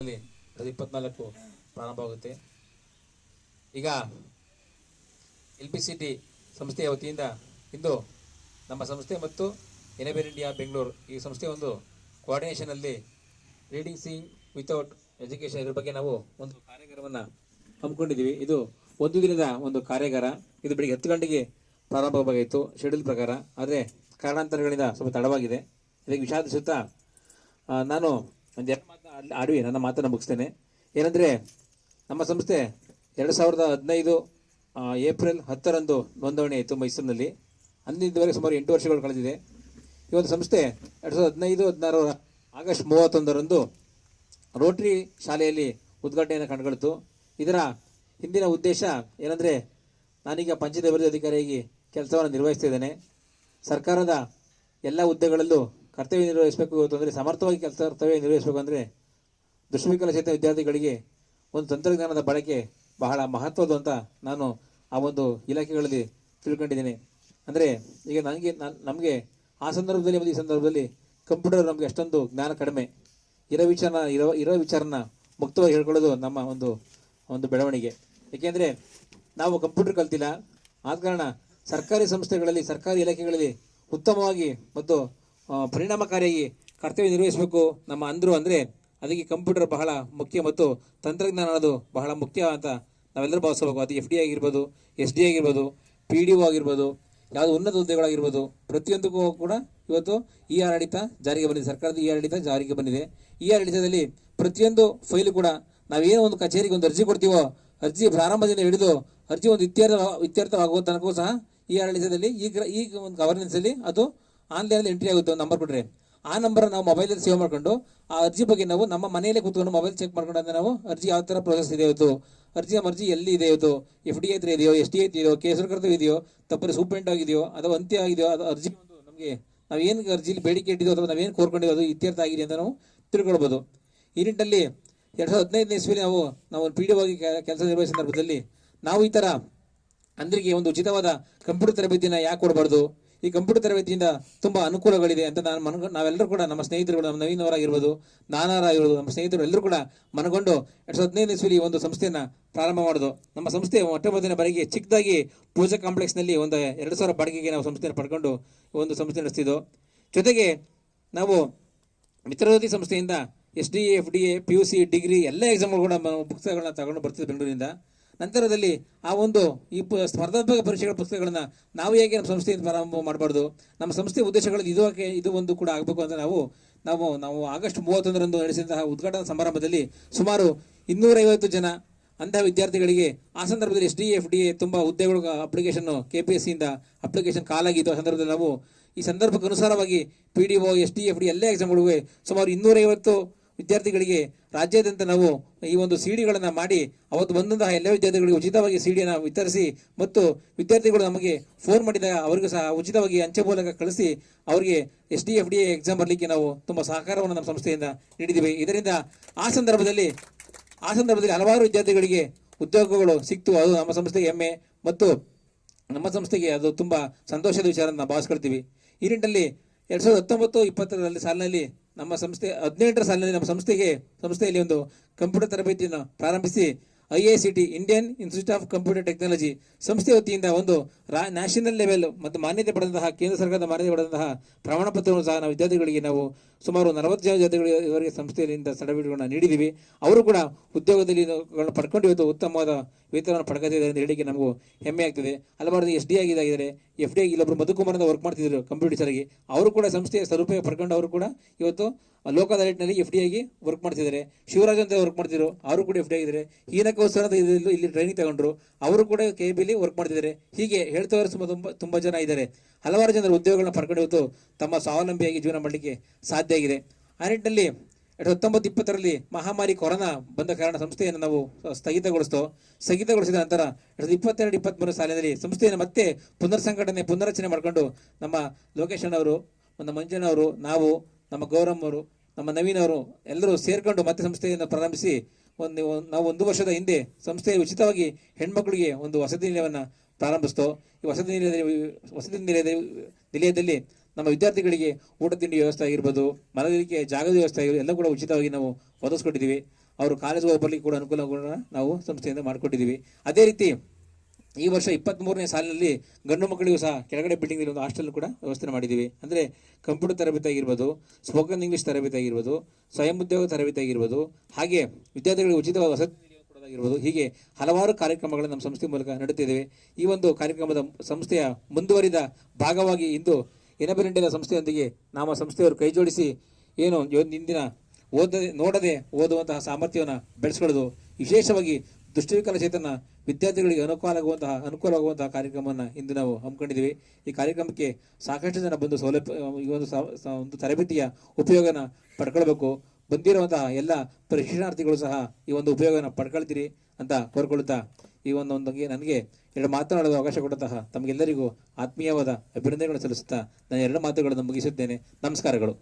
2024 ಪ್ರಾರಂಭವಾಗುತ್ತೆ. ಈಗ LPCT ಸಂಸ್ಥೆಯ ವತಿಯಿಂದ ಇಂದು ನಮ್ಮ ಸಂಸ್ಥೆ ಮತ್ತು ಎನೇಬಲ್ ಇಂಡಿಯಾ ಬೆಂಗಳೂರು ಈ ಸಂಸ್ಥೆಯ ಒಂದು ಕೋಆರ್ಡಿನೇಷನಲ್ಲಿ ರೀಡಿಂಗ್ ಸೀಯಿಂಗ್ ವಿತೌಟ್ ಎಜುಕೇಷನ್ ಇದ್ರ ಬಗ್ಗೆ ನಾವು ಒಂದು ಕಾರ್ಯಾಗಾರವನ್ನು ಹಮ್ಮಿಕೊಂಡಿದ್ದೀವಿ. ಇದು ಒಂದು ದಿನದ ಒಂದು ಕಾರ್ಯಾಗಾರ. ಇದು ಬೆಳಿಗ್ಗೆ 10 ಗಂಟೆಗೆ ಪ್ರಾರಂಭವಾಗಿತ್ತು ಶೆಡ್ಯೂಲ್ ಪ್ರಕಾರ. ಆದರೆ ಕಾರಣಾಂತರಗಳಿಂದ ಸ್ವಲ್ಪ ತಡವಾಗಿದೆ. ಇದಕ್ಕೆ ವಿಷಾದಿಸುತ್ತಾ ನಾನು ಒಂದೆರಡು ಮಾತನ್ನ ಆಡಿ ನನ್ನ ಮಾತನ್ನು ಮುಗಿಸ್ತೇನೆ. ಏನಂದರೆ, ನಮ್ಮ ಸಂಸ್ಥೆ 2015 ಏಪ್ರಿಲ್ 10ರಂದು ನೋಂದಣಿ ಆಯಿತು ಮೈಸೂರಿನಲ್ಲಿ. ಅಂದಿನವರೆಗೆ ಸುಮಾರು 8 ವರ್ಷಗಳು ಕಳೆದಿದೆ. ಈ ಒಂದು ಸಂಸ್ಥೆ 2015-16 ಆಗಸ್ಟ್ 31ರಂದು ರೋಟರಿ ಶಾಲೆಯಲ್ಲಿ ಉದ್ಘಾಟನೆಯನ್ನು ಕಂಡುಕೊಳ್ತು. ಇದರ ಹಿಂದಿನ ಉದ್ದೇಶ ಏನಂದರೆ, ನಾನೀಗ ಪಂಚಾಯತ್ ಅಭಿವೃದ್ಧಿ ಅಧಿಕಾರಿಯಾಗಿ ಕೆಲಸವನ್ನು ನಿರ್ವಹಿಸ್ತಾ ಇದ್ದೇನೆ. ಸರ್ಕಾರದ ಎಲ್ಲ ಹುದ್ದೆಗಳಲ್ಲೂ ಕರ್ತವ್ಯ ನಿರ್ವಹಿಸಬೇಕು ಅಂತಂದರೆ, ಸಮರ್ಥವಾಗಿ ಕರ್ತವ್ಯ ನಿರ್ವಹಿಸಬೇಕು ಅಂದರೆ ದುಷ್ವಿಕಲಚೇತನ ವಿದ್ಯಾರ್ಥಿಗಳಿಗೆ ಒಂದು ತಂತ್ರಜ್ಞಾನದ ಬಳಕೆ ಬಹಳ ಮಹತ್ವದ್ದು ಅಂತ ನಾನು ಆ ಒಂದು ಇಲಾಖೆಗಳಲ್ಲಿ ತಿಳ್ಕೊಂಡಿದ್ದೀನಿ. ಅಂದರೆ ಈಗ ನಮಗೆ ಆ ಸಂದರ್ಭದಲ್ಲಿ ಮತ್ತು ಈ ಸಂದರ್ಭದಲ್ಲಿ ಕಂಪ್ಯೂಟರ್ ನಮಗೆ ಅಷ್ಟೊಂದು ಜ್ಞಾನ ಕಡಿಮೆ. ಇರೋ ವಿಚಾರನ ಮುಕ್ತವಾಗಿ ಹೇಳ್ಕೊಳ್ಳೋದು ನಮ್ಮ ಒಂದು ಬೆಳವಣಿಗೆ. ಏಕೆಂದರೆ ನಾವು ಕಂಪ್ಯೂಟರ್ ಕಲ್ತಿಲ್ಲ. ಆದ ಕಾರಣ ಸರ್ಕಾರಿ ಸಂಸ್ಥೆಗಳಲ್ಲಿ, ಸರ್ಕಾರಿ ಇಲಾಖೆಗಳಲ್ಲಿ ಉತ್ತಮವಾಗಿ ಮತ್ತು ಪರಿಣಾಮಕಾರಿಯಾಗಿ ಕರ್ತವ್ಯ ನಿರ್ವಹಿಸಬೇಕು ನಮ್ಮ ಅಂದರೆ ಅದಕ್ಕೆ ಕಂಪ್ಯೂಟರ್ ಬಹಳ ಮುಖ್ಯ ಮತ್ತು ತಂತ್ರಜ್ಞಾನ ಅನ್ನೋದು ಬಹಳ ಮುಖ್ಯ ಅಂತ ನಾವೆಲ್ಲರೂ ಭಾವಿಸಬೇಕು. ಅದು FD ಆಗಿರ್ಬೋದು, SD ಆಗಿರ್ಬೋದು, PDO ಆಗಿರ್ಬೋದು, ಯಾವುದೋ ಉನ್ನತ ಹುದ್ದೆಗಳಾಗಿರ್ಬೋದು, ಪ್ರತಿಯೊಂದಕ್ಕೂ ಕೂಡ ಇವತ್ತು ಆಡಳಿತ ಜಾರಿಗೆ ಬಂದಿದೆ. ಸರ್ಕಾರದ ಆಡಳಿತ ಜಾರಿಗೆ ಬಂದಿದೆ. ಆಡಳಿತದಲ್ಲಿ ಪ್ರತಿಯೊಂದು ಫೈಲು ಕೂಡ ನಾವೇನೋ ಒಂದು ಕಚೇರಿಗೆ ಒಂದು ಅರ್ಜಿ ಕೊಡ್ತೀವೋ, ಅರ್ಜಿ ಪ್ರಾರಂಭದಿಂದ ಹಿಡಿದು ಅರ್ಜಿ ಒಂದು ಇತ್ಯರ್ಥವಾಗುವ ತನಕೂ ಸಹ ಆಡಳಿತದಲ್ಲಿ ಈಗ ಒಂದು ಗವರ್ನೆನ್ಸಲ್ಲಿ ಅದು ಆನ್ಲೈನಲ್ಲಿ ಎಂಟ್ರಿ ಆಗುತ್ತೆ. ಒಂದು ನಂಬರ್ ಕೊಟ್ಟರೆ ಆ ನಂಬರ್ ನಾವು ಮೊಬೈಲಲ್ಲಿ ಸೇವ್ ಮಾಡ್ಕೊಂಡು ಆ ಅರ್ಜಿ ಬಗ್ಗೆ ನಾವು ನಮ್ಮ ಮನೆಯಲ್ಲೇ ಕೂತ್ಕೊಂಡು ಮೊಬೈಲ್ ಚೆಕ್ ಮಾಡ್ಕೊಂಡು ಅಂದರೆ ನಾವು ಅರ್ಜಿ ಯಾವ ಥರ ಪ್ರೋಸೆಸ್ ಇದೆ, ಇವತ್ತು ಅರ್ಜಿ ಎಲ್ಲಿ ಇದೆ, ಇವತ್ತು FD ಹತ್ರ ಇದೆಯೋ, ST ಇದೆಯೋ, ಕೇಸರಿ ಕರ್ತವ್ಯ ಇದೆಯೋ, ತಪ್ಪರೆ ಸೂಪೆಂಟ್ ಆಗಿದೆಯೋ, ಅಥವಾ ಅಂತ್ಯ ಆಗಿದೆಯೋ, ಅದು ಅರ್ಜಿ ನಮಗೆ ನಾವೇನು ಅರ್ಜಿಲಿ ಬೇಡಿಕೆ ಇಟ್ಟಿದೋ ಅಥವಾ ನಾವೇನು ಕೋರ್ಕೊಂಡಿದ್ದೋ ಅದು ಇತ್ಯರ್ಥ ಆಗಿದೆ ಅಂತ ನಾವು ತಿಳ್ಕೊಳ್ಬೋದು. ಈ ನಿಟ್ಟಿನಲ್ಲಿ 2015ನೇ ಇಸ್ವಿಯಲ್ಲಿ ನಾವು PDO ಆಗಿ ಕೆಲಸ ನಿರ್ವಹಿಸಿದ ಸಂದರ್ಭದಲ್ಲಿ ನಾವು ಈ ಥರ ಅಂದ್ರಿಗೆ ಒಂದು ಉಚಿತವಾದ ಕಂಪ್ಯೂಟರ್ ತರಬೇತಿನ ಯಾಕೆ ಕೊಡಬಾರ್ದು, ಈ ಕಂಪ್ಯೂಟರ್ ತರಬೇತಿಯಿಂದ ತುಂಬ ಅನುಕೂಲಗಳಿದೆ ಅಂತ ನಾವೆಲ್ಲರೂ ಕೂಡ, ನಮ್ಮ ಸ್ನೇಹಿತರುಗಳು, ನಮ್ಮ ನವೀನ್ ಅವರಾಗಿರ್ಬೋದು, ನಾನಾರಾಗಿರ್ಬೋದು, ನಮ್ಮ ಸ್ನೇಹಿತರು ಎಲ್ಲರೂ ಕೂಡ ಮನಗೊಂಡು 2015ನೇ ಇಸ್ವಿಯಲ್ಲಿ ಒಂದು ಸಂಸ್ಥೆಯನ್ನು ಪ್ರಾರಂಭ ಮಾಡೋದು. ನಮ್ಮ ಸಂಸ್ಥೆ ಮೊಟ್ಟಮೊದಲನೇ ಬಾರಿಗೆ ಚಿಕ್ಕದಾಗಿ ಪೂಜಾ ಕಾಂಪ್ಲೆಕ್ಸ್ನಲ್ಲಿ ಒಂದು 2,000 ಬಾಡಿಗೆಗೆ ನಾವು ಸಂಸ್ಥೆಯನ್ನು ಪಡ್ಕೊಂಡು ಒಂದು ಸಂಸ್ಥೆ ನಡೆಸ್ತಿದ್ದೋ. ಜೊತೆಗೆ ನಾವು ಮಿತ್ರಜ್ಯೋತಿ ಸಂಸ್ಥೆಯಿಂದ SDA, FDA, PUC, ಡಿಗ್ರಿ ಎಲ್ಲ ಎಕ್ಸಾಮ್ಗಳು ಕೂಡ ಪುಸ್ತಕಗಳನ್ನ ತಗೊಂಡು ಬರ್ತಿದ್ದೆ ಬೆಂಗಳೂರಿನಿಂದ. ನಂತರದಲ್ಲಿ ಈ ಸ್ಪರ್ಧಾತ್ಮಕ ಪರೀಕ್ಷೆಗಳ ಪುಸ್ತಕಗಳನ್ನು ನಾವು ಹೇಗೆ ನಮ್ಮ ಸಂಸ್ಥೆಯಿಂದ ಪ್ರಾರಂಭ ಮಾಡಬಾರ್ದು, ನಮ್ಮ ಸಂಸ್ಥೆ ಉದ್ದೇಶಗಳಲ್ಲಿ ಇದು ಒಂದು ಕೂಡ ಆಗಬೇಕು ಅಂತ ನಾವು ಆಗಸ್ಟ್ 31ರಂದು ನಡೆಸಿದಂತಹ ಉದ್ಘಾಟನಾ ಸಮಾರಂಭದಲ್ಲಿ ಸುಮಾರು 250 ಜನ ಅಂತಹ ವಿದ್ಯಾರ್ಥಿಗಳಿಗೆ ಆ ಸಂದರ್ಭದಲ್ಲಿ SDA, FDA ತುಂಬ ಹುದ್ದೆಗಳು ಅಪ್ಲಿಕೇಶನ್ KPSCಯಿಂದ ಅಪ್ಲಿಕೇಶನ್ ಕಾಲಾಗಿತ್ತು. ಆ ಸಂದರ್ಭದಲ್ಲಿ ನಾವು ಈ ಸಂದರ್ಭಕ್ಕೆ ಅನುಸಾರವಾಗಿ PDO, SDA, FDA ಎಲ್ಲ ಎಕ್ಸಾಮ್ಗಳಿಗೆ ಸುಮಾರು 250 ವಿದ್ಯಾರ್ಥಿಗಳಿಗೆ ರಾಜ್ಯಾದ್ಯಂತ ನಾವು ಈ ಒಂದು CD-ಗಳನ್ನು ಮಾಡಿ ಅವತ್ತು ಬಂದಂತಹ ಎಲ್ಲ ವಿದ್ಯಾರ್ಥಿಗಳಿಗೆ ಉಚಿತವಾಗಿ CD-ಯನ್ನು ವಿತರಿಸಿ ಮತ್ತು ವಿದ್ಯಾರ್ಥಿಗಳು ನಮಗೆ ಫೋನ್ ಮಾಡಿದಾಗ ಅವರಿಗೂ ಸಹ ಉಚಿತವಾಗಿ ಅಂಚೆ ಮೂಲಕ ಕಳಿಸಿ ಅವರಿಗೆ SDA, FDA ಎಕ್ಸಾಮ್ ಬರಲಿಕ್ಕೆ ನಾವು ತುಂಬ ಸಹಕಾರವನ್ನು ನಮ್ಮ ಸಂಸ್ಥೆಯಿಂದ ನೀಡಿದ್ದೀವಿ. ಇದರಿಂದ ಆ ಸಂದರ್ಭದಲ್ಲಿ ಹಲವಾರು ವಿದ್ಯಾರ್ಥಿಗಳಿಗೆ ಉದ್ಯೋಗಗಳು ಸಿಕ್ತು. ಅದು ನಮ್ಮ ಸಂಸ್ಥೆಗೆ ಹೆಮ್ಮೆ ಮತ್ತು ನಮ್ಮ ಸಂಸ್ಥೆಗೆ ಅದು ತುಂಬ ಸಂತೋಷದ ವಿಚಾರ ಅಂತ ನಾವು ಭಾವಿಸ್ಕೊಳ್ತೀವಿ. ಈ ನಿಟ್ಟಿನಲ್ಲಿ 2019-20 ಸಾಲಿನಲ್ಲಿ ನಮ್ಮ ಸಂಸ್ಥೆ 18ರ ಸಾಲಿನಲ್ಲಿ ನಮ್ಮ ಸಂಸ್ಥೆಯಲ್ಲಿ ಒಂದು ಕಂಪ್ಯೂಟರ್ ತರಬೇತಿಯನ್ನು ಪ್ರಾರಂಭಿಸಿ IICT, Indian institute of computer technology ಸಂಸ್ಥೆ ವತಿಯಿಂದ ಒಂದು ನ್ಯಾಷನಲ್ ಲೆವೆಲ್ ಮತ್ತು ಮಾನ್ಯತೆ ಪಡೆದಂತಹ, ಕೇಂದ್ರ ಸರ್ಕಾರದ ಮಾನ್ಯತೆ ಪಡೆದಂತಹ ಪ್ರಮಾಣ ಪತ್ರವನ್ನು ಸಹ ನಾವು ವಿದ್ಯಾರ್ಥಿಗಳಿಗೆ ನಾವು ಸುಮಾರು 40 ಜನ ವಿದ್ಯಾರ್ಥಿಗಳಿಗೆ ಸಂಸ್ಥೆಯಿಂದ ಸರ್ಟಿಫಿಕೇಟ್ಗಳನ್ನು ನೀಡಿದ್ದೀವಿ. ಅವರು ಕೂಡ ಉದ್ಯೋಗದಲ್ಲಿ ಪಡ್ಕೊಂಡು ಇವತ್ತು ಉತ್ತಮವಾದ ವೇತನವನ್ನು ಪಡ್ಕೊತಿದ್ದಾರೆ ಅಂತ ಹೇಳಿಕೆ ನಮಗೂ ಹೆಮ್ಮೆ ಆಗ್ತದೆ. ಹಲವಾರು SD ಆಗಿದ್ದಾರೆ, FD ಆಗಿ ಇಲ್ಲೊಬ್ಬರು ಮಧುಕುಮಾರ್ ಅಂತ ವರ್ಕ್ ಮಾಡ್ತಿದ್ರು ಕಂಪ್ಯೂಟರ್ ಟೀಚರಾಗಿ. ಅವರು ಕೂಡ ಸಂಸ್ಥೆಯ ಸದುಪಯೋಗ ಪಡ್ಕೊಂಡು ಅವರು ಕೂಡ ಇವತ್ತು ಲೋಕಲ್ ಅಡಳಿಟ್ನಲ್ಲಿ FD ಆಗಿ ವರ್ಕ್ ಮಾಡ್ತಿದ್ದಾರೆ. ಶಿವರಾಜ್ ಅಂತ ವರ್ಕ್ ಮಾಡ್ತಿದ್ರು, ಅವರು ಕೂಡ FD ಆಗಿದ್ದಾರೆ. ಹೀನಕೋಸ್ಕರ ಇಲ್ಲಿ ಟ್ರೈನಿಂಗ್ ತಗೊಂಡ್ರು, ಅವರು ಕೂಡ KBಲಿ ವರ್ಕ್ ಮಾಡ್ತಿದ್ದಾರೆ. ಹೀಗೆ ಹೇಳ್ತವರು ತುಂಬ ಜನ ಇದ್ದಾರೆ. ಹಲವಾರು ಜನರು ಉದ್ಯೋಗಗಳನ್ನ ಪಡ್ಕೊಂಡು ಇವತ್ತು ತಮ್ಮ ಸ್ವಾವಲಂಬಿಯಾಗಿ ಜೀವನ ಮಾಡಲಿಕ್ಕೆ ಸಾಧ್ಯ ಆಗಿದೆ. ಆ ನಿಟ್ಟಿನಲ್ಲಿ 2019-20ರಲ್ಲಿ ಮಹಾಮಾರಿ ಕೊರೋನಾ ಬಂದ ಕಾರಣ ಸಂಸ್ಥೆಯನ್ನು ನಾವು ಸ್ಥಗಿತಗೊಳಿಸಿದ ನಂತರ 2022-23 ಸಾಲಿನಲ್ಲಿ ಸಂಸ್ಥೆಯನ್ನು ಮತ್ತೆ ಪುನರ್ರಚನೆ ಮಾಡಿಕೊಂಡು ನಮ್ಮ ಲೋಕೇಶ್ ಅವರು, ನಮ್ಮ ಮಂಜನವರು, ನಮ್ಮ ಗೌರಮ್ ಅವರು, ನಮ್ಮ ನವೀನ್ ಅವರು ಎಲ್ಲರೂ ಸೇರ್ಕೊಂಡು ಮತ್ತೆ ಸಂಸ್ಥೆಯನ್ನು ಪ್ರಾರಂಭಿಸಿ ನಾವು 1 ವರ್ಷದ ಹಿಂದೆ ಸಂಸ್ಥೆಯ ಉಚಿತವಾಗಿ ಹೆಣ್ಮಕ್ಳಿಗೆ ಒಂದು ವಸತಿ ನಿಲಯವನ್ನು ಪ್ರಾರಂಭಿಸ್ತೋ. ಈ ವಸತಿ ನಿಲಯದಲ್ಲಿ ನಮ್ಮ ವಿದ್ಯಾರ್ಥಿಗಳಿಗೆ ಊಟ ತಿಂಡಿ ವ್ಯವಸ್ಥೆ ಆಗಿರ್ಬೋದು, ಮಲಗಲಿಕ್ಕೆ ಜಾಗದ ವ್ಯವಸ್ಥೆ ಆಗಿರ್ಬೋದು, ಎಲ್ಲ ಕೂಡ ಉಚಿತವಾಗಿ ನಾವು ಒದಗಿಸ್ಕೊಟ್ಟಿದ್ದೀವಿ. ಅವರು ಕಾಲೇಜ್ಗೆ ಹೋಗ್ಬರ್ಲಿಕ್ಕೆ ಕೂಡ ಅನುಕೂಲ ಕೂಡ ನಾವು ಸಂಸ್ಥೆಯಿಂದ ಮಾಡಿಕೊಟ್ಟಿದ್ದೀವಿ. ಅದೇ ರೀತಿ ಈ ವರ್ಷ 23ನೇ ಸಾಲಿನಲ್ಲಿ ಗಂಡು ಮಕ್ಕಳಿಗೂ ಸಹ ಕೆಳಗಡೆ ಬಿಲ್ಡಿಂಗ್ ಒಂದು ಹಾಸ್ಟೆಲ್ ಕೂಡ ವ್ಯವಸ್ಥೆ ಮಾಡಿದ್ದೀವಿ. ಅಂದರೆ ಕಂಪ್ಯೂಟರ್ ತರಬೇತಿ ಆಗಿರ್ಬೋದು, ಸ್ಪೋಕನ್ ಇಂಗ್ಲೀಷ್ ತರಬೇತಿ ಆಗಿರ್ಬೋದು, ಸ್ವಯಂ ಉದ್ಯೋಗ ತರಬೇತಿ ಆಗಿರ್ಬೋದು, ಹಾಗೆ ವಿದ್ಯಾರ್ಥಿಗಳಿಗೆ ಉಚಿತವಾದ ವಸತಿ ಕೊಡೋದಾಗಿರ್ಬೋದು, ಹೀಗೆ ಹಲವಾರು ಕಾರ್ಯಕ್ರಮಗಳನ್ನು ನಮ್ಮ ಸಂಸ್ಥೆ ಮೂಲಕ ನಡೆಯುತ್ತಿದ್ದೇವೆ. ಈ ಒಂದು ಕಾರ್ಯಕ್ರಮದ ಸಂಸ್ಥೆಯ ಮುಂದುವರಿದ ಭಾಗವಾಗಿ ಇಂದು ಎನಬೆರಿಂಡಿಯಾ ಸಂಸ್ಥೆಯೊಂದಿಗೆ ನಮ್ಮ ಸಂಸ್ಥೆಯವರು ಕೈ ಜೋಡಿಸಿ ಏನು ಇಂದಿನ ನೋಡದೆ ಓದುವಂತಹ ಸಾಮರ್ಥ್ಯವನ್ನು ಬೆಳೆಸ್ಕೊಳ್ಳೋದು, ವಿಶೇಷವಾಗಿ ದೃಷ್ಟಿವಿಕಲಚೇತನ ವಿದ್ಯಾರ್ಥಿಗಳಿಗೆ ಅನುಕೂಲವಾಗುವಂತಹ ಕಾರ್ಯಕ್ರಮವನ್ನು ಇಂದು ನಾವು ಹಮ್ಮಿಕೊಂಡಿದ್ದೀವಿ. ಈ ಕಾರ್ಯಕ್ರಮಕ್ಕೆ ಸಾಕಷ್ಟು ಜನ ಬಂದು ಈ ಒಂದು ತರಬೇತಿಯ ಉಪಯೋಗನ ಪಡ್ಕೊಳ್ಬೇಕು. ಬಂದಿರುವಂತಹ ಎಲ್ಲ ಪ್ರಶಿಕ್ಷಣಾರ್ಥಿಗಳು ಸಹ ಈ ಒಂದು ಉಪಯೋಗನ ಪಡ್ಕೊಳ್ತೀರಿ ಅಂತ ಕೋರ್ಕೊಳ್ಳುತ್ತಾ ಈ ಒಂದೊಂದಿಗೆ ನನಗೆ 2 ಮಾತನಾಡಲು ಅವಕಾಶ ಕೊಟ್ಟಂತಹ ತಮಗೆಲ್ಲರಿಗೂ ಆತ್ಮೀಯವಾದ ಅಭಿನಂದನೆಗಳನ್ನು ಸಲ್ಲಿಸುತ್ತಾ ನಾನು 2 ಮಾತುಗಳನ್ನು ಮುಗಿಸುತ್ತೇನೆ. ನಮಸ್ಕಾರಗಳು.